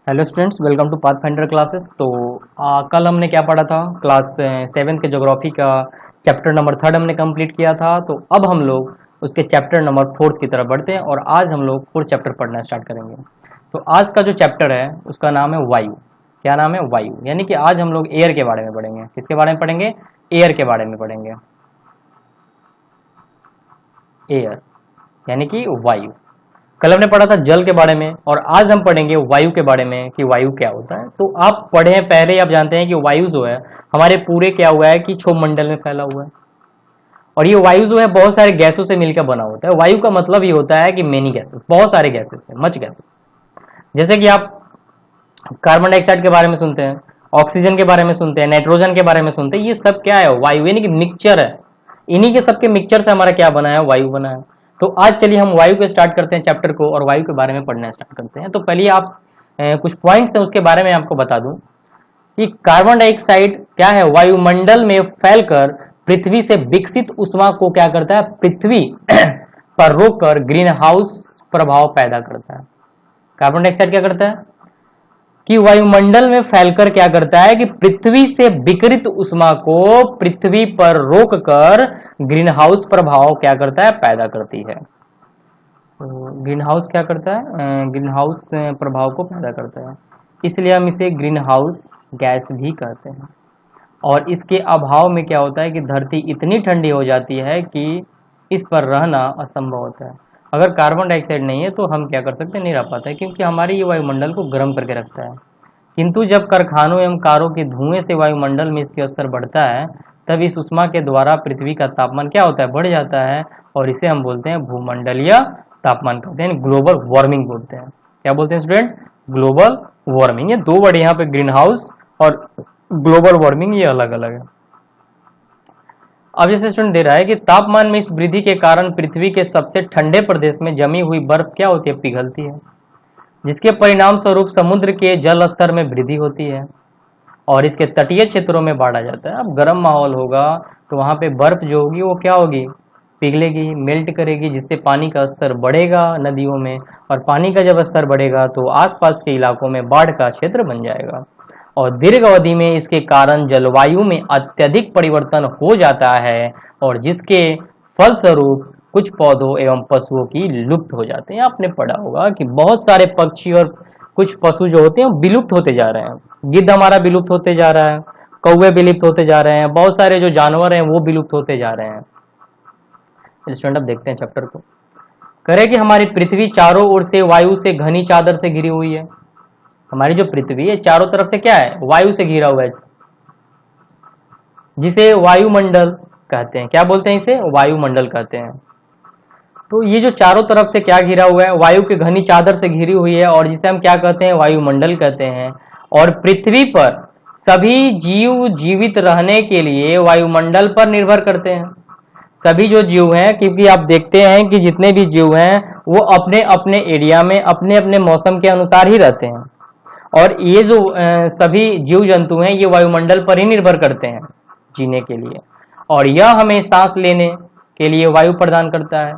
Hello students, welcome to Pathfinder classes. तो कल हमने क्या पढ़ा था? क्लास 7 के ज्योग्राफी का चैप्टर नंबर 3 हमने कंप्लीट किया था। तो अब हम लोग उसके चैप्टर नंबर 4 की तरफ बढ़ते हैं और आज हम लोग 4 चैप्टर पढ़ना स्टार्ट करेंगे। तो आज का जो चैप्टर है उसका नाम है वायु। क्या नाम है? वायु। यानी कि आज हम लोग एयर के बारे में पढ़ेंगे। किसके बारे में पढ़ेंगे? एयर के बारे में पढ़ेंगे। एयर यानी कि वायु। कल हमने पढ़ा था जल के बारे में और आज हम पढ़ेंगे वायु के बारे में कि वायु क्या होता है। तो आप पढ़े हैं, पहले ही आप जानते हैं कि वायु जो है हमारे पूरे क्या हुआ है कि क्षोभमंडल में फैला हुआ है और ये वायु जो है बहुत सारे गैसों से मिलकर बना होता है। वायु का मतलब ये होता है कि मेनी गैसेस, बहुत सारे गैसेस है, मच गैसेस। जैसे कि आप कार्बन डाइऑक्साइड के बारे में सुनते हैं, ऑक्सीजन के बारे में सुनते हैं, नाइट्रोजन के बारे में सुनते हैं। ये सब क्या है? वायु यानी कि मिक्सचर है। इन्हीं के सबके मिक्सचर से हमारा क्या बना है? वायु बना है। तो आज चलिए हम वायु को स्टार्ट करते हैं चैप्टर को और वायु के बारे में पढ़ना स्टार्ट करते हैं। तो पहले आप कुछ पॉइंट्स हैं उसके बारे में आपको बता दूं कि कार्बन डाइऑक्साइड क्या है? वायुमंडल में फैलकर पृथ्वी से विकसित ऊष्मा को क्या करता है? पृथ्वी पर रोककर ग्रीन हाउस प्रभाव पैदा करता है। कार्बन डाइऑक्साइड क्या करता है कि वायुमंडल में फैलकर क्या करता है कि पृथ्वी से विकिरित ऊष्मा को पृथ्वी पर रोककर ग्रीन हाउस प्रभाव क्या करता है? पैदा करती है। तो ग्रीन हाउस क्या करता है? ग्रीन हाउस प्रभाव को पैदा करता है, इसलिए हम इसे ग्रीन हाउस गैस भी कहते हैं। और इसके अभाव में क्या होता है कि धरती इतनी ठंडी हो जाती है कि इस पर रहना असंभव होता है। अगर कार्बन डाइऑक्साइड नहीं है तो हम क्या कर सकते हैं? नहीं रह पाते, क्योंकि हमारी ये वायुमंडल को गर्म करके रखता है। किंतु जब कारखानों एवं कारों के धुएं से वायुमंडल में इसके स्तर बढ़ता है तब इस उष्मा के द्वारा पृथ्वी का तापमान क्या होता है? बढ़ जाता है और इसे हम बोलते हैं भूमंडलीय तापमान कहते हैं, ग्लोबल वार्मिंग बोलते हैं। क्या बोलते हैं स्टूडेंट? Global warming. ये दो वर्ड यहाँ पे, ग्रीन हाउस और ग्लोबल वार्मिंग, ये अलग अलग है। अब जैसे स्टूडेंट दे रहा है कि तापमान में इस वृद्धि के कारण पृथ्वी के सबसे ठंडे प्रदेश में जमी हुई बर्फ क्या होती है? पिघलती है, जिसके परिणाम स्वरूप समुद्र के जल स्तर में वृद्धि होती है और इसके तटीय क्षेत्रों में बाढ़ आ जाता है। अब गर्म माहौल होगा तो वहां पे बर्फ जो होगी वो क्या होगी? पिघलेगी, मेल्ट करेगी, जिससे पानी का स्तर बढ़ेगा नदियों में, और पानी का जब स्तर बढ़ेगा तो आसपास के इलाकों में बाढ़ का क्षेत्र बन जाएगा और दीर्घ अवधि में इसके कारण जलवायु में अत्यधिक परिवर्तन हो जाता है और जिसके फलस्वरूप कुछ पौधों एवं पशुओं की लुप्त हो जाते हैं। आपने पढ़ा होगा कि बहुत सारे पक्षी और कुछ पशु जो होते हैं वो विलुप्त होते जा रहे हैं। गिद्ध हमारा विलुप्त होते जा रहा है, कौवे विलुप्त होते जा रहे हैं, बहुत सारे जो जानवर हैं वो विलुप्त होते जा रहे हैं। स्टूडेंट अब देखते हैं चैप्टर को। करें कि हमारी पृथ्वी चारों ओर से वायु से घनी चादर से घिरी हुई है। हमारी जो पृथ्वी है चारों तरफ से क्या है? वायु से घिरा हुआ है, जिसे वायुमंडल कहते हैं। क्या बोलते हैं? इसे वायुमंडल कहते हैं। तो ये जो चारों तरफ से क्या घिरा हुआ है? वायु के घनी चादर से घिरी हुई है और जिसे हम क्या कहते हैं? वायुमंडल कहते हैं। और पृथ्वी पर सभी जीव जीवित रहने के लिए वायुमंडल पर निर्भर करते हैं। सभी जो जीव हैं, क्योंकि आप देखते हैं कि जितने भी जीव हैं वो अपने अपने एरिया में अपने अपने मौसम के अनुसार ही रहते हैं और ये जो सभी जीव जंतु हैं ये वायुमंडल पर ही निर्भर करते हैं जीने के लिए, और यह हमें सांस लेने के लिए वायु प्रदान करता है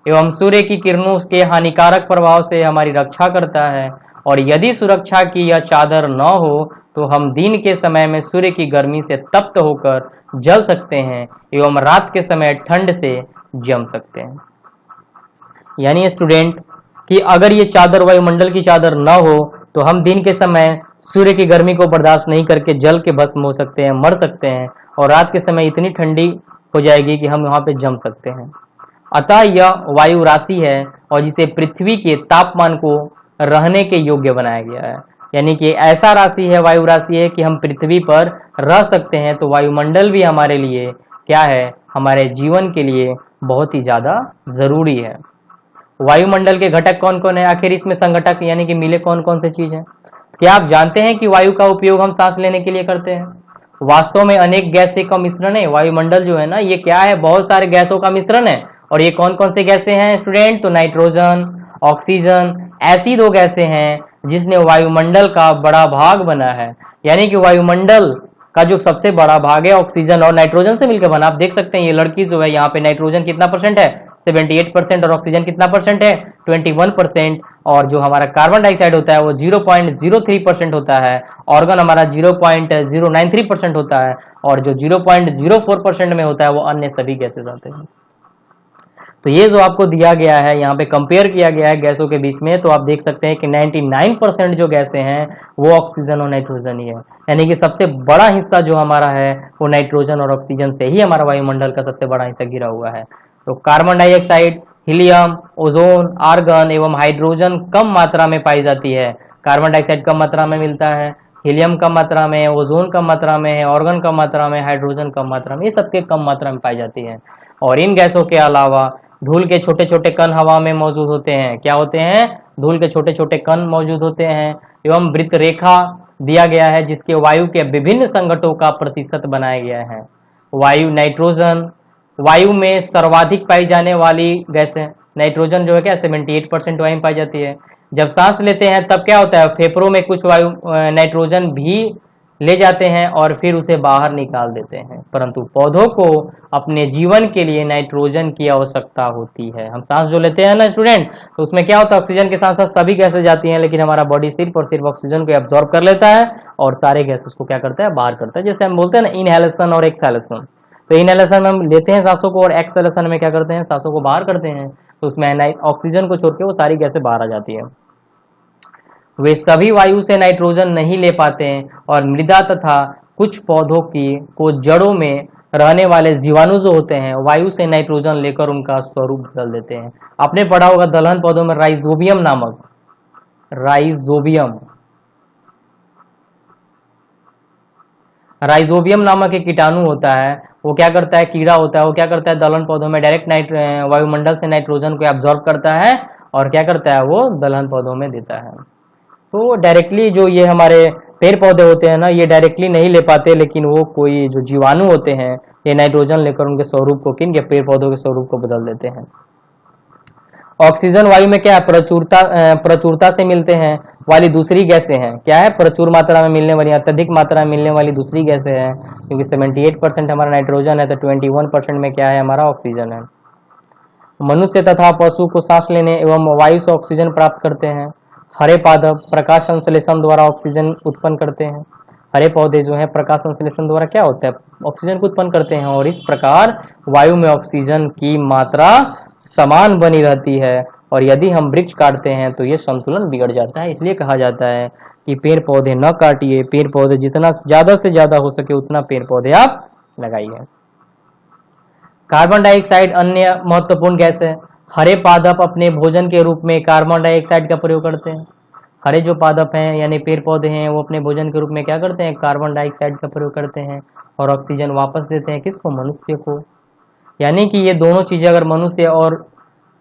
एवं सूर्य की किरणों के हानिकारक प्रभाव से हमारी रक्षा करता है। और यदि सुरक्षा की यह चादर न हो तो हम दिन के समय में सूर्य की गर्मी से तप्त होकर जल सकते हैं एवं रात के समय ठंड से जम सकते हैं। यानी स्टूडेंट कि अगर ये चादर वायुमंडल की चादर न हो तो हम दिन के समय सूर्य की गर्मी को बर्दाश्त नहीं करके जल के भस्म हो सकते हैं, मर सकते हैं, और रात के समय इतनी ठंडी हो जाएगी कि हम वहां पे जम सकते हैं। अतः यह वायु राशि है और जिसे पृथ्वी के तापमान को रहने के योग्य बनाया गया है। यानी कि ऐसा राशि है, वायु राशि है कि हम पृथ्वी पर रह सकते हैं। तो वायुमंडल भी हमारे लिए क्या है? हमारे जीवन के लिए बहुत ही ज्यादा जरूरी है। वायुमंडल के घटक कौन कौन है? आखिर इसमें संघटक यानी कि मिले कौन कौन से चीज है? क्या आप जानते हैं कि वायु का उपयोग हम सांस लेने के लिए करते हैं? वास्तव में अनेक गैसें का मिश्रण है। वायुमंडल जो है ना, ये क्या है? बहुत सारे गैसों का मिश्रण है। और ये कौन कौन से गैसें हैं स्टूडेंट? तो नाइट्रोजन, ऑक्सीजन, ऐसी दो गैसें हैं जिसने वायुमंडल का बड़ा भाग बना है। यानी कि वायुमंडल का जो सबसे बड़ा भाग है ऑक्सीजन और नाइट्रोजन से मिलकर बना। आप देख सकते हैं ये लड़की जो है यहाँ पे नाइट्रोजन कितना परसेंट है? 78% और ऑक्सीजन कितना परसेंट है? 21%। और जो हमारा कार्बन डाइऑक्साइड होता है वो 0.03% होता है, ऑर्गन हमारा 0.093% होता है, और जो 0.04% में होता है वो अन्य सभी गैसेज आते हैं। तो ये जो आपको दिया गया है, यहाँ पे कंपेयर किया गया है गैसों के बीच में, तो आप देख सकते हैं कि 99% जो गैसें हैं वो ऑक्सीजन और नाइट्रोजन ही है, यानी कि सबसे बड़ा हिस्सा जो हमारा है वो नाइट्रोजन और ऑक्सीजन से ही हमारा वायुमंडल का सबसे बड़ा हिस्सा घिरा हुआ है। तो carbon dioxide, helium, ozone, argon एवं हाइड्रोजन कम मात्रा में पाई जाती है। कार्बन डाइऑक्साइड कम मात्रा में मिलता है, हीलियम कम मात्रा में, ओजोन कम मात्रा में है, ऑर्गन कम मात्रा में, हाइड्रोजन कम मात्रा में, ये सबके कम मात्रा में पाई जाती है। और इन गैसों के अलावा धूल के छोटे छोटे कण हवा में मौजूद होते हैं। क्या होते हैं? धूल के छोटे छोटे कण मौजूद होते हैं, एवं वृत्त रेखा दिया गया है जिसके वायु के विभिन्न संघटकों का प्रतिशत बनाया गया है। वायु, नाइट्रोजन वायु में सर्वाधिक पाई जाने वाली गैस है। नाइट्रोजन जो है क्या 78% वायु में पाई जाती है। जब सांस लेते हैं तब क्या होता है, फेफड़ों में कुछ वायु नाइट्रोजन भी ले जाते हैं और फिर उसे बाहर निकाल देते हैं, परंतु पौधों को अपने जीवन के लिए नाइट्रोजन की आवश्यकता होती है। हम सांस जो लेते हैं ना स्टूडेंट, तो उसमें क्या होता है, ऑक्सीजन के साथ साथ सभी गैसें जाती हैं, लेकिन हमारा बॉडी सिर्फ और सिर्फ ऑक्सीजन को एब्जॉर्ब कर लेता है और सारे गैसेस को क्या करता है, बाहर करता है। जैसे हम बोलते हैं ना इनहेलेशन और एक्सहेलेशन, तो इनहेलेशन में हम लेते हैं सांसों को और एक्सहेलेशन में क्या करते हैं, सांसों को बाहर करते हैं, तो उसमें ऑक्सीजन को छोड़ के वो सारी गैसें बाहर आ जाती है। वे सभी वायु से नाइट्रोजन नहीं ले पाते हैं और मृदा तथा कुछ पौधों की को जड़ों में रहने वाले जीवाणु जो होते हैं वायु से नाइट्रोजन लेकर उनका स्वरूप बदल देते हैं। आपने पढ़ा होगा दलहन पौधों में राइजोबियम नामक एक कीटाणु होता है। वो क्या करता है, कीड़ा होता है, वो क्या करता है, दलहन पौधों में डायरेक्ट वायुमंडल से नाइट्रोजन को एब्जॉर्ब करता है और क्या करता है, वो दलहन पौधों में देता है। तो डायरेक्टली जो ये हमारे पेड़ पौधे होते हैं ना, ये डायरेक्टली नहीं ले पाते, लेकिन वो कोई जो जीवाणु होते हैं ये नाइट्रोजन लेकर उनके स्वरूप को, किन के, पेड़ पौधों के स्वरूप को बदल देते हैं। ऑक्सीजन वायु में क्या है, प्रचुरता से मिलते हैं वाली दूसरी गैसें हैं। क्या है, प्रचुर मात्रा में मिलने वाली, अत्यधिक मात्रा में मिलने वाली दूसरी गैसें हैं। क्योंकि 78% हमारा नाइट्रोजन है तो 21% में क्या है, हमारा ऑक्सीजन है। मनुष्य तथा पशु को सांस लेने एवं वायु से ऑक्सीजन प्राप्त करते हैं। हरे पादप प्रकाश संश्लेषण द्वारा ऑक्सीजन उत्पन्न करते हैं। हरे पौधे जो है प्रकाश संश्लेषण द्वारा क्या होता है, ऑक्सीजन को उत्पन्न करते हैं, और इस प्रकार वायु में ऑक्सीजन की मात्रा समान बनी रहती है। और यदि हम वृक्ष काटते हैं तो ये संतुलन बिगड़ जाता है। इसलिए कहा जाता है कि पेड़ पौधे न काटिए, पेड़ पौधे जितना ज्यादा से ज्यादा हो सके उतना पेड़ पौधे आप लगाइए। कार्बन डाइऑक्साइड अन्य महत्वपूर्ण गैस है। हरे पादप अपने भोजन के रूप में कार्बन डाइऑक्साइड का प्रयोग करते हैं। हरे जो पादप हैं यानी पेड़ पौधे हैं वो अपने भोजन के रूप में क्या करते हैं, कार्बन डाइऑक्साइड का प्रयोग करते हैं और ऑक्सीजन वापस देते हैं, किसको, मनुष्य को। यानी कि ये दोनों चीजें अगर मनुष्य और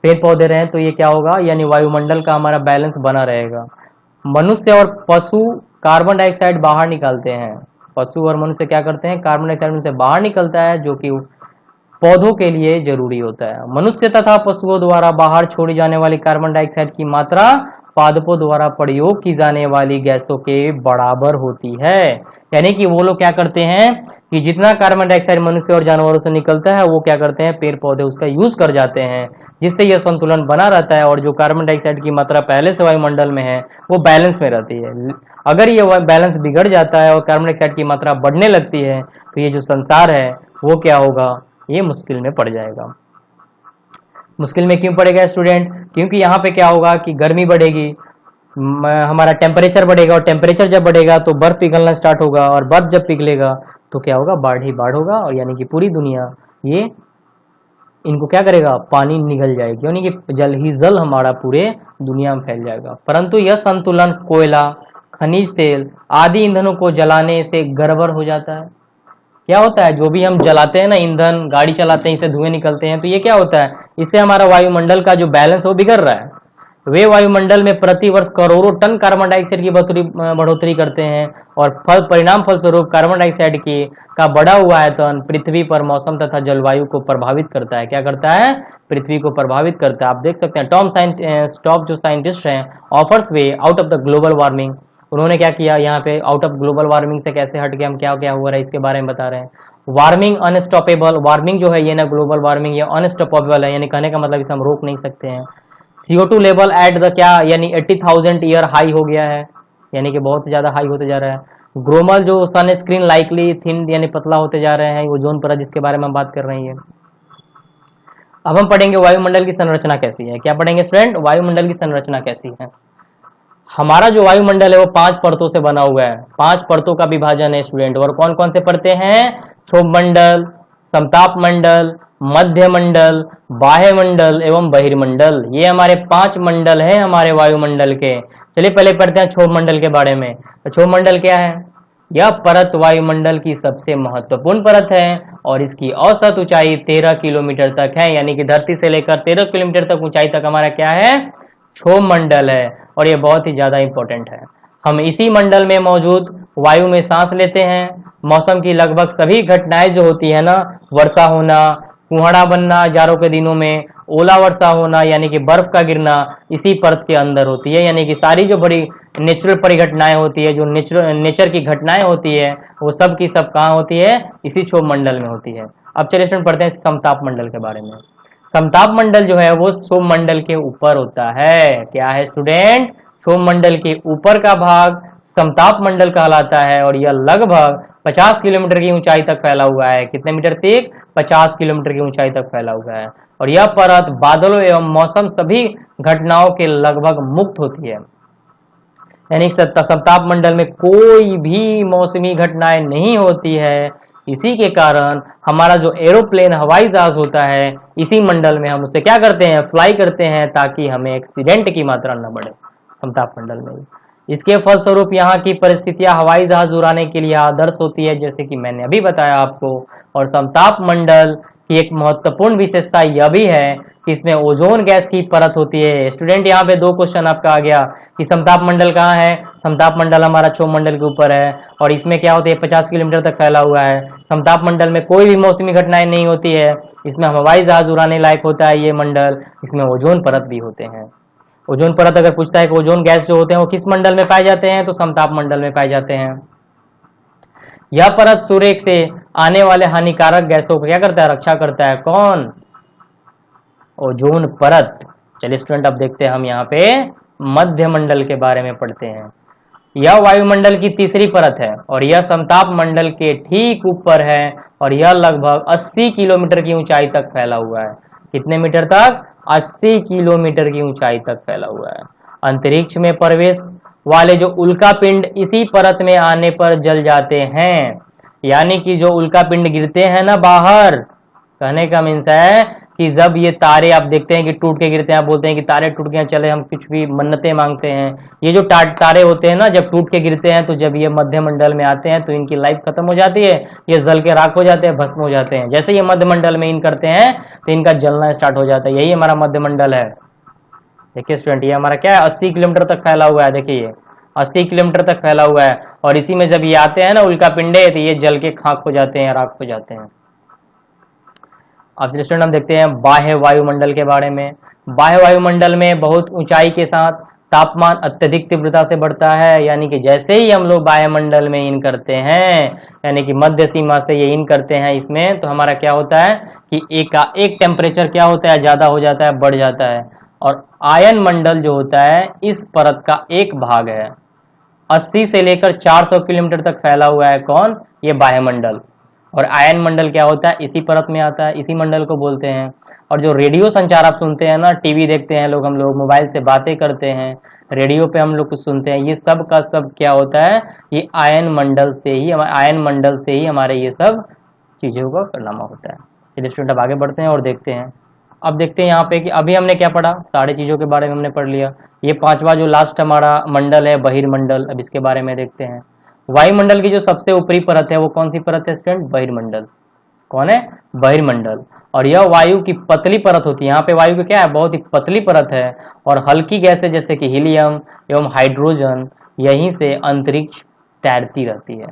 पेड़ पौधे रहें तो ये क्या होगा, यानी वायुमंडल का हमारा बैलेंस बना रहेगा। मनुष्य और पशु कार्बन डाइऑक्साइड बाहर निकालते हैं, पशु और मनुष्य क्या करते हैं, कार्बन डाइऑक्साइड उनसे बाहर निकलता है जो कि पौधों के लिए जरूरी होता है। मनुष्य तथा पशुओं द्वारा बाहर छोड़ी जाने वाली कार्बन डाइऑक्साइड की मात्रा पादपों द्वारा प्रयोग की जाने वाली गैसों के बराबर होती है। यानी कि वो लोग क्या करते हैं कि जितना कार्बन डाइऑक्साइड मनुष्य और जानवरों से निकलता है वो क्या करते हैं, पेड़ पौधे उसका यूज कर जाते हैं, जिससे यह संतुलन बना रहता है और जो कार्बन डाइऑक्साइड की मात्रा पहले से वायुमंडल में है वो बैलेंस में रहती है। अगर ये बैलेंस बिगड़ जाता है और कार्बन डाइऑक्साइड की मात्रा बढ़ने लगती है तो ये जो संसार है वो क्या होगा, ये मुश्किल में पड़ जाएगा। मुश्किल में क्यों पड़ेगा स्टूडेंट, क्योंकि यहाँ पे क्या होगा कि गर्मी बढ़ेगी, हमारा टेम्परेचर बढ़ेगा, और टेम्परेचर जब बढ़ेगा तो बर्फ पिघलना स्टार्ट होगा, और बर्फ जब पिघलेगा तो क्या होगा, बाढ़ ही बाढ़ होगा, और यानी कि पूरी दुनिया ये इनको क्या करेगा, पानी निगल जाएगी, यानी कि जल ही जल हमारा पूरे दुनिया में फैल जाएगा। परंतु यह संतुलन कोयला, खनिज तेल आदि ईंधनों को जलाने से गड़बड़ हो जाता है। क्या होता है, जो भी हम जलाते हैं ना ईंधन, गाड़ी चलाते हैं, इससे धुएं निकलते हैं, तो ये क्या होता है, इससे हमारा वायुमंडल का जो बैलेंस है वो बिगड़ रहा है। वे वायुमंडल में प्रति वर्ष करोड़ों टन कार्बन डाइऑक्साइड की बढ़ोतरी करते हैं, और परिणाम फलस्वरूप कार्बन डाइऑक्साइड की का बढ़ा हुआ आयतन पृथ्वी पर मौसम तथा जलवायु को प्रभावित करता है। क्या करता है, पृथ्वी को प्रभावित करता है। आप देख सकते हैं टॉप जो साइंटिस्ट हैं, offers way out of the global warming, उन्होंने क्या किया, यहाँ पे आउट ऑफ ग्लोबल वार्मिंग से कैसे हट के हम क्या क्या हो रहा है इसके बारे में बता रहे हैं। वार्मिंग अनस्टॉपेबल, वार्मिंग जो है ये ना ग्लोबल वार्मिंग ये अनस्टॉपेबल है, यानी कहने का मतलब इसे हम रोक नहीं सकते हैं। CO2 लेवल एट द क्या यानी 80,000 ईयर हाई हो गया है, यानी कि बहुत ज़्यादा हाई होते जा रहा है। ग्लोबल जो सन स्क्रीन लाइकली थिन यानी पतला होते जा रहे हैं, ओजोन परत जिसके बारे में हम बात कर रहे हैं। अब हम पढ़ेंगे वायुमंडल की संरचना कैसी है। क्या पढ़ेंगे स्टूडेंट? वायुमंडल की संरचना कैसी है। हमारा जो वायुमंडल है वो 5 परतों से बना हुआ है, 5 परतों का विभाजन है स्टूडेंट। और कौन कौन से परतें हैं? क्षोभ मंडल, समताप मंडल, मध्य मंडल, बाह्य मंडल एवं बहिर्मंडल। ये हमारे 5 मंडल हैं हमारे वायुमंडल के। चलिए पहले पढ़ते हैं क्षोभ मंडल के बारे में। तो क्षोभ मंडल क्या है? यह परत वायुमंडल की सबसे महत्वपूर्ण परत है और इसकी औसत ऊंचाई 13 किलोमीटर तक है, यानी कि धरती से लेकर 13 किलोमीटर तक ऊंचाई तक हमारा क्या है? क्षोभ मंडल है। और ये बहुत ही ज्यादा इंपॉर्टेंट है। हम इसी मंडल में मौजूद वायु में सांस लेते हैं। मौसम की लगभग सभी घटनाएं जो होती है ना, वर्षा होना, कुहड़ा बनना जाड़ों के दिनों में, ओला वर्षा होना यानी कि बर्फ का गिरना, इसी परत के अंदर होती है। यानी कि सारी जो बड़ी नेचुरल परिघटनाएं होती है, जो नेचर की घटनाएं होती है, वो सब की सब कहाँ होती है? इसी क्षोभ मंडल में होती है। अब चलिए स्टूडेंट पढ़ते हैं समताप मंडल के बारे में। समताप मंडल जो है वो क्षोभ मंडल के ऊपर होता है। क्या है स्टूडेंट? क्षोभ मंडल के ऊपर का भाग समताप मंडल कहलाता है और यह लगभग 50 किलोमीटर की ऊंचाई तक फैला हुआ है। कितने मीटर तक? 50 किलोमीटर की ऊंचाई तक फैला हुआ है। और यह परत बादलों एवं मौसम सभी घटनाओं के लगभग मुक्त होती है। यानी समताप मंडल में कोई भी मौसमी घटनाएं नहीं होती है। इसी के कारण हमारा जो एरोप्लेन हवाई जहाज होता है, इसी मंडल में हम उससे क्या करते हैं? फ्लाई करते हैं, ताकि हमें एक्सीडेंट की मात्रा न बढ़े समताप मंडल में। इसके फलस्वरूप यहाँ की परिस्थितियां हवाई जहाज उड़ाने के लिए आदर्श होती है, जैसे कि मैंने अभी बताया आपको। और समताप मंडल की एक महत्वपूर्ण विशेषता यह भी है कि इसमें ओजोन गैस की परत होती है। स्टूडेंट यहाँ पे 2 क्वेश्चन आपका आ गया कि समताप मंडल कहाँ है? समताप मंडल हमारा क्षोभ मंडल के ऊपर है और इसमें क्या होती है? 50 किलोमीटर तक फैला हुआ है। समताप मंडल में कोई भी मौसमी घटनाएं नहीं होती है। इसमें हवाई जहाज उड़ाने लायक होता है ये मंडल। इसमें ओजोन परत भी होते हैं। ओजोन परत अगर पूछता है कि ओजोन गैस जो होते हैं वो किस मंडल में पाए जाते हैं, तो समताप मंडल में पाए जाते हैं। यह परत सूर्य से आने वाले हानिकारक गैसों को क्या करता है? रक्षा करता है। कौन? ओजोन परत। चलिए स्टूडेंट अब देखते हैं हम यहाँ पे मध्य मंडल के बारे में पढ़ते हैं। यह वायुमंडल की तीसरी परत है और यह समताप मंडल के ठीक ऊपर है और यह लगभग 80 किलोमीटर की ऊंचाई तक फैला हुआ है। कितने मीटर तक? 80 किलोमीटर की ऊंचाई तक फैला हुआ है। अंतरिक्ष में प्रवेश वाले जो उल्का पिंड इसी परत में आने पर जल जाते हैं। यानी कि जो उल्का पिंड गिरते हैं ना बाहर, कहने का मीन्स है कि जब ये तारे आप देखते हैं कि टूट के गिरते हैं, आप बोलते हैं कि तारे टूट गए, चले हम कुछ भी मन्नतें मांगते हैं। ये जो तारे होते हैं ना, जब टूट के गिरते हैं, तो जब ये मध्य मंडल में आते हैं तो इनकी लाइफ खत्म हो जाती है, ये जल के राख हो जाते हैं, भस्म हो जाते हैं। जैसे ये मध्य मंडल में इन करते हैं तो इनका जलना स्टार्ट हो जाता है। यही हमारा मध्य मंडल है। देखिए स्टूडेंट, ये हमारा क्या है? 80 किलोमीटर तक फैला हुआ है। देखिए ये 80 किलोमीटर तक फैला हुआ है और इसी में जब ये आते हैं ना उल्का पिंडे, तो ये जल के खाक हो जाते हैं, राख हो जाते हैं। अब स्टूडेंट हम देखते हैं बाह्य वायुमंडल के बारे में। बाह्य वायुमंडल में बहुत ऊंचाई के साथ तापमान अत्यधिक तीव्रता से बढ़ता है। यानी कि जैसे ही हम लोग वायुमंडल में इन करते हैं, यानी कि मध्य सीमा से ये इन करते हैं इसमें, तो हमारा क्या होता है कि एक टेम्परेचर क्या होता है? ज्यादा हो जाता है, बढ़ जाता है। और आयन मंडल जो होता है इस परत का एक भाग है। 80 से लेकर 400 किलोमीटर तक फैला हुआ है। कौन? ये बाह्य मंडल। और आयन मंडल क्या होता है? इसी परत में आता है, इसी मंडल को बोलते हैं। और जो रेडियो संचार आप सुनते हैं ना, टीवी देखते हैं लोग, हम लोग मोबाइल से बातें करते हैं, रेडियो पे हम लोग कुछ सुनते हैं, ये सब का सब क्या होता है? ये आयन मंडल से ही हमारे ये सब चीजों का परिणाम होता है। चलिए स्टूडेंट अब आगे बढ़ते हैं और देखते हैं। अब देखते हैं यहाँ पे कि अभी हमने क्या पढ़ा? सारी चीजों के बारे में हमने पढ़ लिया। ये 5वां जो लास्ट हमारा मंडल है बहिर्मंडल, अब इसके बारे में देखते हैं। वायुमंडल की जो सबसे ऊपरी परत है वो कौन सी परत है स्टूडेंट? बहिर्मंडल। कौन है? बहिर्मंडल। और यह वायु की पतली परत होती है। यहाँ पे वायु की क्या है? बहुत ही पतली परत है और हल्की गैसें जैसे कि हीलियम एवं हाइड्रोजन यहीं से अंतरिक्ष तैरती रहती है।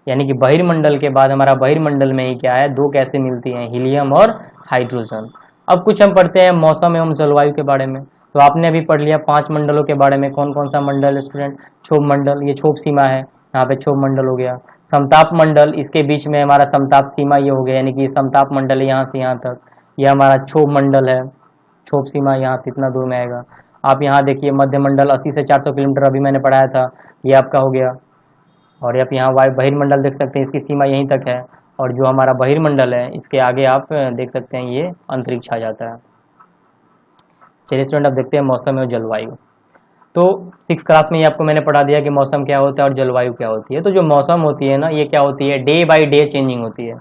यानी कि बहिर्मंडल के बाद हमारा बहिर्मंडल में ही क्या है? 2 गैसें मिलती हैं, हीलियम और हाइड्रोजन। अब कुछ हम पढ़ते हैं मौसम एवं जलवायु के बारे में। तो आपने अभी पढ़ लिया 5 मंडलों के बारे में। कौन कौन सा मंडल है स्टूडेंट? क्षोभ मंडल, ये क्षोभ सीमा है, यहाँ पे क्षोभ मंडल हो गया। समताप मंडल, इसके बीच में हमारा समताप सीमा ये हो गया, यानी कि समताप मंडल है यहाँ से यहाँ तक, ये हमारा क्षोभ मंडल है। क्षोभ सीमा यहाँ से इतना दूर में आएगा। आप यहाँ देखिए मध्यमंडल 80 से 400 किलोमीटर अभी मैंने पढ़ाया था, ये आपका हो गया। और आप यहाँ वायु बहिर्मंडल देख सकते हैं, इसकी सीमा यहीं तक है। और जो हमारा बहिर्मंडल है इसके आगे आप देख सकते हैं ये अंतरिक्ष आ जाता है। चलिए स्टूडेंट, अब देखते हैं मौसम और जलवायु। तो 6 क्लास में ही आपको मैंने पढ़ा दिया कि मौसम क्या होता है और जलवायु क्या होती है। तो जो मौसम होती है ना, ये क्या होती है, डे बाय डे चेंजिंग होती है,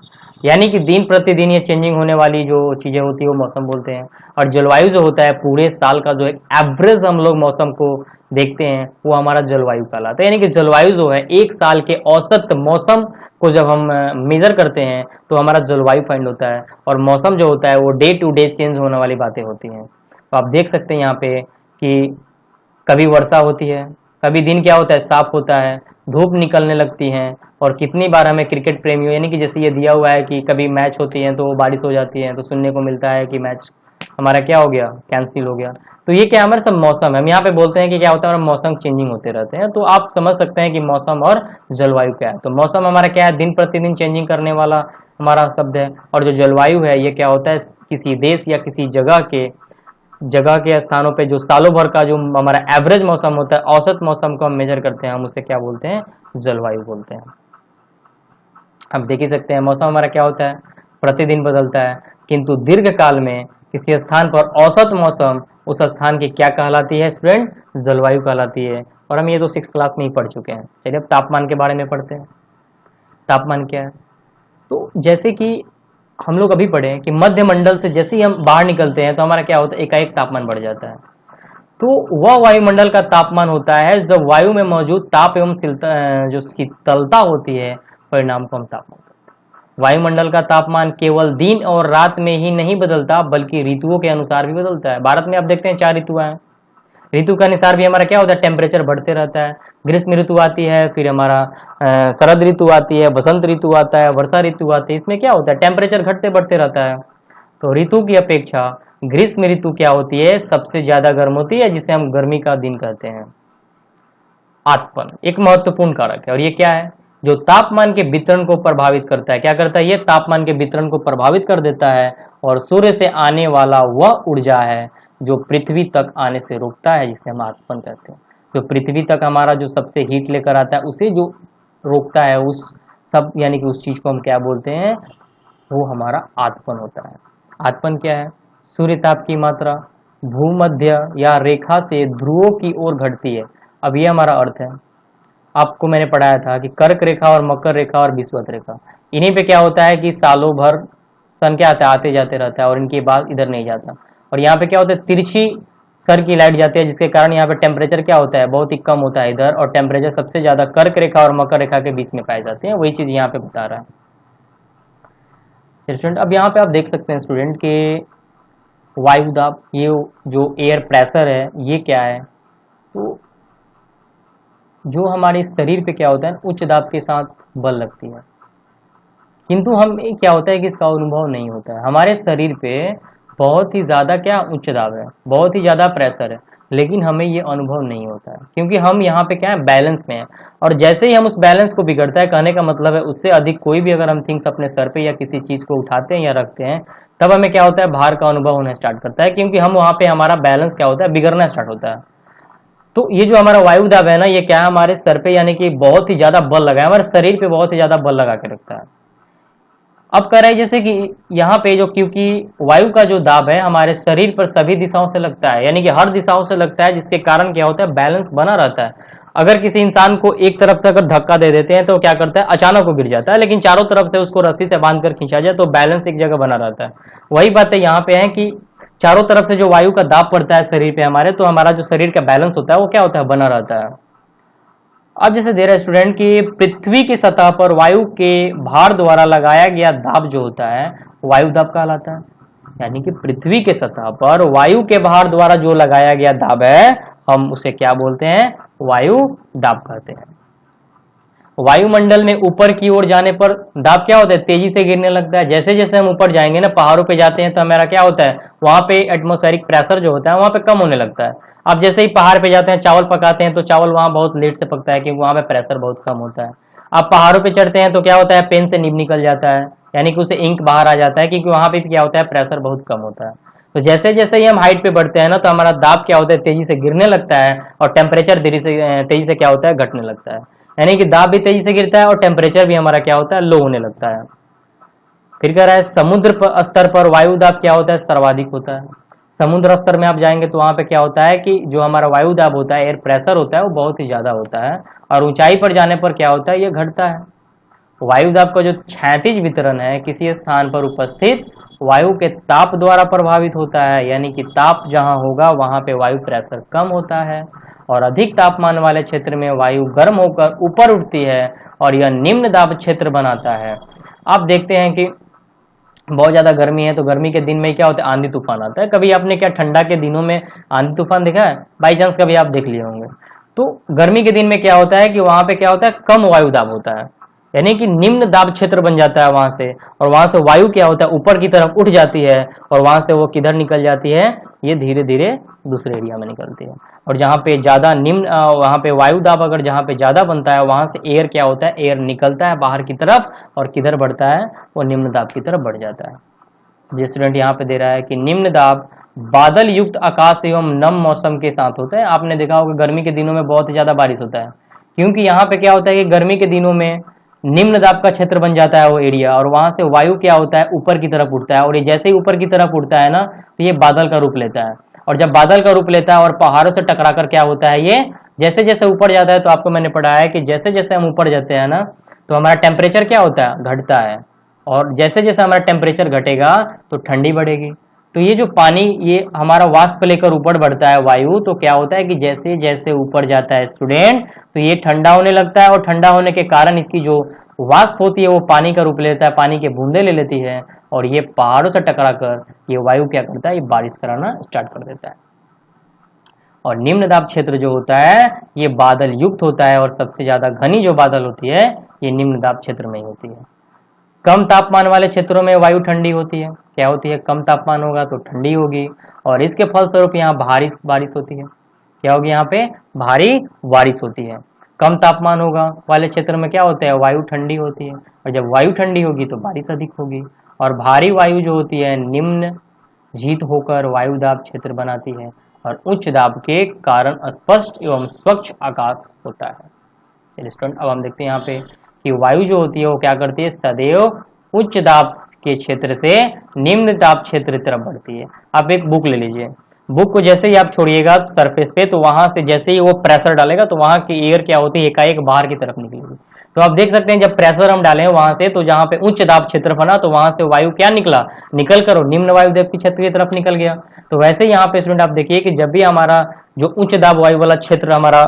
यानी कि दिन प्रतिदिन ये चेंजिंग होने वाली जो चीज़ें होती है वो मौसम बोलते हैं। और जलवायु जो होता है पूरे साल का जो एक एवरेज हम लोग मौसम को देखते हैं वो हमारा जलवायु कहलाता है। यानी कि जलवायु जो है एक साल के औसत मौसम को जब हम मेजर करते हैं तो हमारा जलवायु फाइंड होता है। और मौसम जो होता है वो डे टू डे चेंज होने वाली बातें होती हैं। तो आप देख सकते हैं यहाँ पे कि कभी वर्षा होती है, कभी दिन क्या होता है, साफ होता है, धूप निकलने लगती है। और कितनी बार हमें क्रिकेट प्रेमियों, यानी कि जैसे ये दिया हुआ है कि कभी मैच होती है तो बारिश हो जाती है, तो सुनने को मिलता है कि मैच हमारा क्या हो गया, कैंसिल हो गया। तो ये क्या हमारे सब मौसम है। हम यहाँ पे बोलते हैं कि क्या होता है, हमारा मौसम चेंजिंग होते रहते हैं। तो आप समझ सकते हैं कि मौसम और जलवायु क्या है। तो मौसम हमारा क्या है, दिन प्रतिदिन चेंजिंग करने वाला हमारा शब्द है। और जो जलवायु है ये क्या होता है, किसी देश या किसी जगह के स्थानों पे जो सालों भर का जो हमारा एवरेज मौसम होता है, औसत मौसम को हम मेजर करते हैं, हम उसे क्या बोलते हैं, जलवायु बोलते हैं। अब देख ही सकते हैं मौसम हमारा क्या होता है, प्रतिदिन बदलता है, किंतु दीर्घ काल में किसी स्थान पर औसत मौसम उस स्थान की क्या कहलाती है स्टूडेंट, जलवायु कहलाती है। और हम ये तो 6 क्लास में ही पढ़ चुके हैं। चलिए अब तापमान के बारे में पढ़ते हैं। तापमान क्या है, तो जैसे कि हम लोग अभी पढ़े कि मध्य मंडल से जैसे ही हम बाहर निकलते हैं तो हमारा क्या होता है, एकाएक तापमान बढ़ जाता है। तो वह वायुमंडल का तापमान होता है जब वायु में मौजूद ताप एवं जो शीतलता होती है, परिणाम को हम तापमान कहते हैं। वायुमंडल का तापमान केवल दिन और रात में ही नहीं बदलता बल्कि ऋतुओं के अनुसार भी बदलता है। भारत में आप देखते हैं 4 ऋतुएं हैं, ऋतु के अनुसार भी हमारा क्या होता है, टेम्परेचर बढ़ते रहता है। ग्रीष्म ऋतु आती है, फिर हमारा शरद ऋतु आती है, बसंत ऋतु आता है, वर्षा ऋतु आती है। इसमें क्या होता है, टेम्परेचर घटते बढ़ते रहता है। तो ऋतु की अपेक्षा ग्रीष्म ऋतु क्या होती है, सबसे ज्यादा गर्म होती है, जिसे हम गर्मी का दिन कहते हैं। आतपन एक महत्वपूर्ण कारक है, और ये क्या है, जो तापमान के वितरण को प्रभावित करता है। क्या करता है, ये तापमान के वितरण को प्रभावित कर देता है। और सूर्य से आने वाला वह ऊर्जा है जो पृथ्वी तक आने से रोकता है, जिसे हम आतपन कहते हैं। जो पृथ्वी तक हमारा जो सबसे हीट लेकर आता है उसे जो रोकता है, उस सब यानी कि उस चीज को हम क्या बोलते हैं, वो हमारा आतपन होता है। आतपन क्या है, सूर्य ताप की मात्रा भूमध्य या रेखा से ध्रुवों की ओर घटती है। अब ये हमारा अर्थ है, आपको मैंने पढ़ाया था कि कर्क रेखा और मकर रेखा और विषुवत रेखा, इन्हीं पे क्या होता है कि सालों भर सन क्या आता है, आते जाते रहता है, और इनके बाद इधर नहीं जाता। और यहाँ पे क्या होता है, तिरछी सर की लाइट जाती है, जिसके कारण यहाँ पे टेम्परेचर क्या होता है, बहुत ही कम होता है इधर, और टेम्परेचर सबसे ज्यादा कर्क रेखा और मकर रेखा के बीच में पाए जाते हैं। वही चीज यहाँ पे बता रहा है स्टूडेंट। अब यहाँ पे आप देख सकते हैं स्टूडेंट के वायु दाब, ये जो एयर प्रेशर है ये क्या है, तो जो हमारे शरीर पे क्या होता है, उच्च दाब के साथ बल लगती है, किंतु हम क्या होता है कि इसका अनुभव नहीं होता है। हमारे शरीर पे बहुत ही ज्यादा क्या उच्च दाब है, बहुत ही ज्यादा प्रेशर है, लेकिन हमें ये अनुभव नहीं होता है, क्योंकि हम यहाँ पे क्या है, बैलेंस में है। और जैसे ही हम उस बैलेंस को बिगड़ता है, कहने का मतलब है उससे अधिक कोई भी अगर हम थिंग्स अपने सर पे या किसी चीज को उठाते हैं या रखते हैं, तब हमें क्या होता है, भार का अनुभव होना स्टार्ट करता है, क्योंकि हम वहाँ पे हमारा बैलेंस क्या होता है, बिगड़ना स्टार्ट होता है। तो ये जो हमारा वायु दाब है ना, ये क्या है, हमारे सर पे यानी कि बहुत ही ज्यादा बल लगा है, हमारे शरीर पे बहुत ही ज्यादा बल लगा के रखता है। अब कह रहा है जैसे कि यहाँ पे जो, क्योंकि वायु का जो दाब है हमारे शरीर पर सभी दिशाओं से लगता है, यानी कि हर दिशाओं से लगता है, जिसके कारण क्या होता है, बैलेंस बना रहता है। अगर किसी इंसान को एक तरफ से अगर धक्का दे देते हैं तो क्या करता है, अचानक वो गिर जाता है, लेकिन चारों तरफ से उसको रस्सी से बांध कर खींचा जाए तो बैलेंस एक जगह बना रहता है। वही बात है यहाँ पे है कि चारों तरफ से जो वायु का दाब पड़ता है शरीर पे हमारे, तो हमारा जो शरीर का बैलेंस होता है वो क्या होता है, बना रहता है। अब जैसे दे रहा है स्टूडेंट कि पृथ्वी की सतह पर वायु के भार द्वारा लगाया गया दाब जो होता है वायु दाब कहलाता है। यानी कि पृथ्वी के सतह पर वायु के भार द्वारा जो लगाया गया दाब है, हम उसे क्या बोलते हैं, वायु दाब कहते हैं। वायुमंडल में ऊपर की ओर जाने पर दाब क्या होता है, तेजी से गिरने लगता है। जैसे जैसे हम ऊपर जाएंगे ना, पहाड़ों पे जाते हैं, तो हमारा क्या होता है, वहां पे एटमॉस्फेरिक प्रेशर जो होता है वहां पे कम होने लगता है। अब जैसे ही पहाड़ पे जाते हैं, चावल पकाते हैं, तो चावल वहां बहुत लेट से पकता है, क्योंकि वहां पे प्रेशर बहुत कम होता है। अब पहाड़ों पे चढ़ते हैं तो क्या होता है, पेन से निब निकल जाता है, यानी कि उसे इंक बाहर आ जाता है, क्योंकि वहां पे क्या होता है, प्रेशर बहुत कम होता है। तो जैसे जैसे ही हम हाइट पे बढ़ते हैं ना, तो हमारा दाब क्या होता है, तेजी से गिरने लगता है, और टेम्परेचर तेजी से क्या होता है, घटने लगता है। यानी कि दाब भी तेजी से गिरता है और टेम्परेचर भी हमारा क्या होता है, लो होने लगता है। फिर कह रहा है समुद्र स्तर पर वायु दाब क्या होता है, सर्वाधिक होता है। समुद्र स्तर में आप जाएंगे तो वहां पे क्या होता है कि जो हमारा वायु दाब होता है, एयर प्रेशर होता है, वो बहुत ही ज्यादा होता है, और ऊंचाई पर जाने पर क्या होता है, ये घटता है। वायु दाब का जो क्षैतिज वितरण है, किसी स्थान पर उपस्थित वायु के ताप द्वारा प्रभावित होता है, यानी कि ताप जहां होगा वहां पे वायु प्रेशर कम होता है, और अधिक तापमान वाले क्षेत्र में वायु गर्म होकर ऊपर उठती है और यह निम्न दाब क्षेत्र बनाता है। आप देखते हैं कि बहुत ज्यादा गर्मी है, तो गर्मी के दिन में क्या होता है, आंधी तूफान आता है। कभी आपने क्या ठंडा के दिनों में आंधी तूफान देखा है? बाई चांस कभी आप देख लिए होंगे। तो गर्मी के दिन में क्या होता है कि वहां पे क्या होता है, कम वायु दाब होता है, यानी कि निम्न दाब क्षेत्र बन जाता है वहां से, और वहां से वायु क्या होता है, ऊपर की तरफ उठ जाती है, और वहां से वो किधर निकल जाती है, ये धीरे धीरे दूसरे एरिया में निकलती है। और जहाँ पे ज्यादा निम्न वहां पे वायु दाब अगर जहाँ पे ज्यादा बनता है, वहां से एयर क्या होता है, एयर निकलता है बाहर की तरफ, और किधर बढ़ता है, वो निम्न दाब की तरफ बढ़ जाता है। जो स्टूडेंट यहाँ पे दे रहा है कि निम्न दाब बादल युक्त आकाश एवं नम मौसम के साथ होता है। आपने देखा होगा गर्मी के दिनों में बहुत ज्यादा बारिश होता है, क्योंकि यहाँ पे क्या होता है कि गर्मी के दिनों में निम्न दाब का क्षेत्र बन जाता है वो एरिया, और वहां से वायु क्या होता है, ऊपर की तरफ उठता है, और ये जैसे ही ऊपर की तरफ उठता है ना, तो ये बादल का रूप लेता है। और जब बादल का रूप लेता है और पहाड़ों से टकरा कर क्या होता है, ये जैसे जैसे ऊपर जाता है, तो आपको मैंने पढ़ाया है कि जैसे जैसे हम ऊपर जाते हैं ना, तो हमारा टेम्परेचर क्या होता है, घटता है, और जैसे जैसे हमारा टेम्परेचर घटेगा तो ठंडी बढ़ेगी। तो ये जो पानी, ये हमारा वाष्प लेकर ऊपर बढ़ता है वायु, तो क्या होता है कि जैसे जैसे ऊपर जाता है स्टूडेंट, तो ये ठंडा होने लगता है, और ठंडा होने के कारण इसकी जो वाष्प होती है वो पानी का रूप लेता है, पानी के बूंदे ले लेती है, और ये पहाड़ों से टकरा कर ये वायु क्या करता है, ये बारिश कराना स्टार्ट कर देता है। और निम्न दाब क्षेत्र जो होता है, ये बादल युक्त होता है, और सबसे ज्यादा घनी जो बादल होती है, ये निम्न दाब क्षेत्र में ही होती है। कम तापमान वाले क्षेत्रों में वायु ठंडी होती है। क्या होती है, कम तापमान होगा तो ठंडी होगी, और इसके फलस्वरूप यहाँ भारी बारिश होती है। क्या होगी, यहाँ पे भारी बारिश होती है। कम तापमान होगा वाले क्षेत्र में क्या होता है, वायु ठंडी होती है, और जब वायु ठंडी होगी तो बारिश अधिक होगी। और भारी वायु जो होती है, निम्न जीत होकर वायु दाब क्षेत्र बनाती है, और उच्च दाब के कारण स्पष्ट एवं स्वच्छ आकाश होता है। स्टूडेंट अब हम देखते हैं यहाँ पे कि वायु जो होती है वो क्या करती है, सदैव उच्च दाब के क्षेत्र से निम्न दाब क्षेत्र की तरफ बढ़ती है। आप एक बुक ले लीजिए, बुक को जैसे ही आप छोड़िएगा सरफेस पे, तो वहां से जैसे ही वो प्रेशर डालेगा, तो वहां की एयर क्या होती है, एकाएक बाहर की तरफ निकलेगी। तो आप देख सकते हैं जब प्रेशर हम डालें वहां से, तो जहां पे उच्च दाब क्षेत्र बना, तो वहां से वायु क्या निकला, निकल कर निम्न वायु दाब के क्षेत्र की तरफ निकल गया। तो वैसे ही यहाँ पे स्टूडेंट आप देखिए कि जब भी हमारा जो उच्च दाब वायु वाला क्षेत्र हमारा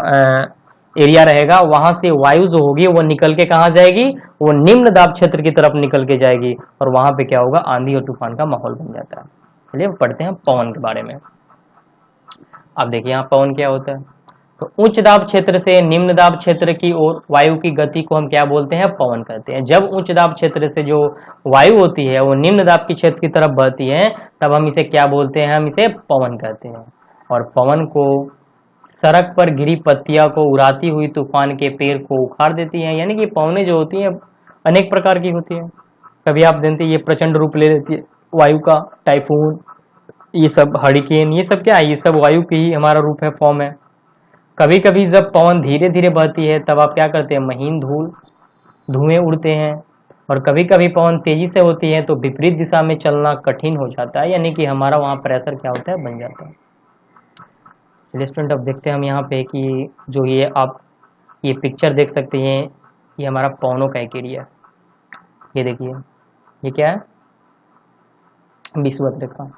एरिया रहेगा, वहां से वायु जो होगी वो निकल के कहाँ जाएगी, वो निम्न दाब क्षेत्र की तरफ निकल के जाएगी, और वहां पे क्या होगा, आंधी और तूफान का माहौल बन जाता है। चलिए पढ़ते हैं पवन के बारे में। अब देखिए यहाँ पवन क्या होता है, तो उच्च दाब क्षेत्र से निम्न दाब क्षेत्र की ओर वायु की गति को हम क्या बोलते हैं, पवन कहते हैं। जब उच्च दाब क्षेत्र से जो वायु होती है वो निम्न दाब की क्षेत्र की तरफ बहती है, तब हम इसे क्या बोलते हैं, हम इसे पवन कहते हैं। और पवन को सड़क पर गिरी पत्तियां को उड़ाती हुई तूफान के पेड़ को उखाड़ देती हैं। यानी कि पवनें जो होती हैं अनेक प्रकार की होती हैं। कभी आप जानते हैं ये प्रचंड रूप ले लेती है वायु का, टाइफून, ये सब हरिकेन, ये सब क्या है, ये सब वायु की ही हमारा रूप है, फॉर्म है। कभी कभी जब पवन धीरे धीरे बहती है, तब आप क्या करते हैं, महीन धुएं उड़ते हैं। और कभी कभी पवन तेजी से होती है तो विपरीत दिशा में चलना कठिन हो जाता है, यानी कि हमारा वहाँ प्रेशर क्या होता है, बन जाता है। चलिए स्टूडेंट अब देखते हैं हम यहाँ पे कि जो ये आप ये पिक्चर देख सकते हैं, ये हमारा पवनों का एक एरिया है। ये देखिए, ये क्या है, विषुवत रेखा,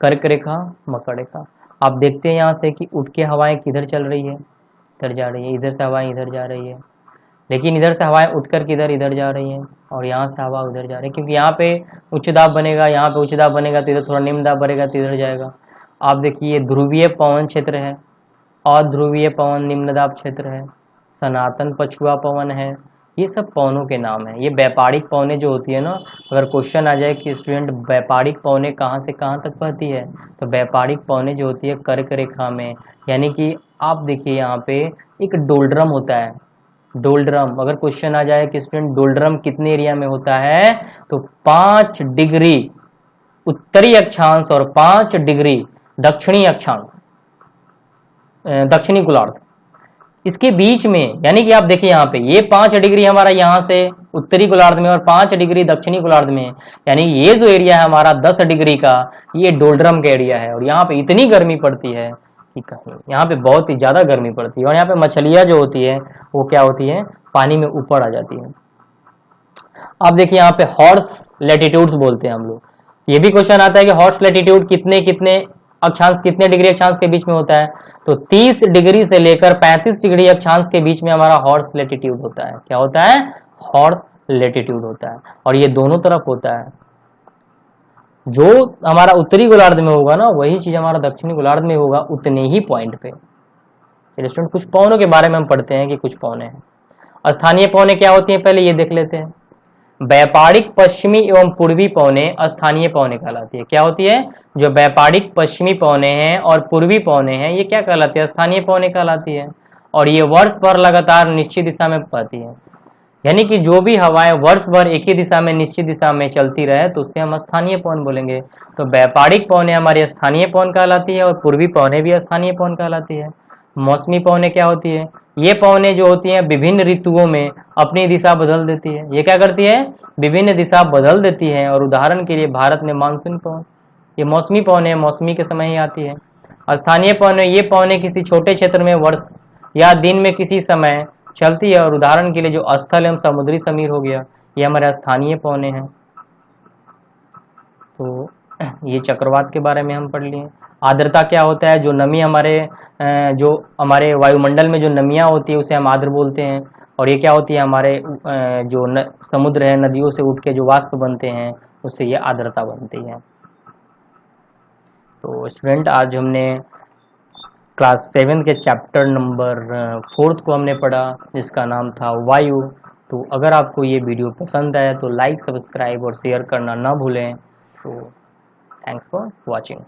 कर्क रेखा, मकर रेखा। आप देखते हैं यहाँ से कि उठ के हवाएं किधर चल रही है, इधर जा रही है, इधर से हवाएं इधर जा रही है, लेकिन इधर से हवाएं उठकर किधर इधर जा रही हैं, और यहाँ से हवा उधर जा रही है, क्योंकि यहाँ पे उच्च दाब बनेगा, यहाँ पे उच्च दाब बनेगा तो इधर थोड़ा निम्न दाब बढ़ेगा तो इधर जाएगा। आप देखिए ध्रुवीय पवन क्षेत्र है, अध्रुवीय पवन निम्न दाब क्षेत्र है, सनातन पछुआ पवन है, ये सब पवनों के नाम है। ये व्यापारिक पवनें जो होती है ना, अगर क्वेश्चन आ जाए कि स्टूडेंट व्यापारिक पवनें कहाँ से कहाँ तक बहती है, तो व्यापारिक पवनें जो होती है कर्क रेखा में, यानी कि आप देखिए यहाँ पे एक डोलड्रम होता है, डोलड्रम, अगर क्वेश्चन आ जाए कि स्टूडेंट डोलड्रम कितने एरिया में होता है, तो 5 डिग्री उत्तरी अक्षांश और 5 डिग्री दक्षिणी अक्षांश, दक्षिणी गोलार्ध, इसके बीच में, यानी कि आप देखिए यहाँ पे ये 5 डिग्री हमारा यहाँ से उत्तरी गोलार्ध में और 5 डिग्री दक्षिणी गोलार्ध में, यानी ये जो एरिया है हमारा 10 डिग्री का, ये डोल्ड्रम का एरिया है। और यहाँ पे इतनी गर्मी पड़ती है कि कहीं, यहाँ पे बहुत ही ज्यादा गर्मी पड़ती है। और यहाँ पे मछलियां जो होती है वो क्या होती है, पानी में ऊपर आ जाती है। अब देखिए यहाँ पे हॉर्स लैटिट्यूड्स बोलते हैं हम लोग। ये भी क्वेश्चन आता है कि हॉर्स लैटिट्यूड कितने कितने अक्षांश, कितने डिग्री अक्षांश के बीच में होता है। तो 30 डिग्री से लेकर 35 डिग्री अक्षांश के बीच में हमारा हॉर्स लैटिट्यूड होता है। क्या होता है, हॉर्स लैटिट्यूड होता है। और ये दोनों तरफ होता है। जो हमारा उत्तरी गोलार्ध में होगा ना, वही चीज हमारा दक्षिणी गोलार्ध में होगा, उतने ही पॉइंट पे। स्टूडेंट, कुछ पौनों के बारे में हम पढ़ते हैं कि कुछ पौने हैं। स्थानीय पौने क्या होती हैं, पहले ये देख लेते हैं। व्यापारिक पश्चिमी एवं पूर्वी पौने स्थानीय पौने कहलाती है। क्या होती है, जो व्यापारिक पश्चिमी पौने हैं और पूर्वी पौने हैं, ये क्या कहलाती है, स्थानीय पौने कहलाती है। और ये वर्ष भर लगातार निश्चित दिशा में बहती है। यानी कि जो भी हवाएं वर्ष भर एक ही दिशा में, निश्चित दिशा में चलती रहे, तो उससे हम स्थानीय पवन बोलेंगे। तो व्यापारिक पवनें हमारी स्थानीय पवन कहलाती है और पूर्वी पवनें भी स्थानीय पवन कहलाती है। मौसमी पवनें क्या होती है, ये पवनें जो होती हैं विभिन्न ऋतुओं में अपनी दिशा बदल देती है। ये क्या करती है, विभिन्न दिशा बदल देती है। और उदाहरण के लिए भारत में मानसून पवन, ये मौसमी पवनें मौसमी के समय ही आती है। स्थानीय पवनें, ये पवनें किसी छोटे क्षेत्र में वर्ष या दिन में किसी समय चलती है। और उदाहरण के लिए जो स्थल एवं समुद्री समीर हो गया, ये हमारे स्थानीय पवने हैं। तो ये चक्रवात के बारे में हम पढ़ लिए। आर्द्रता क्या होता है, जो नमी हमारे वायुमंडल में जो नमियां होती है उसे हम आर्द्र बोलते हैं। और ये क्या होती है, हमारे जो समुद्र है, नदियों से उठ के जो वाष्प बनते हैं, उससे ये आर्द्रता बनती है। तो स्टूडेंट, आज हमने क्लास 7 के चैप्टर नंबर 4 को हमने पढ़ा, जिसका नाम था वायु। तो अगर आपको ये वीडियो पसंद आया तो लाइक, सब्सक्राइब और शेयर करना ना भूलें। तो थैंक्स फॉर वॉचिंग।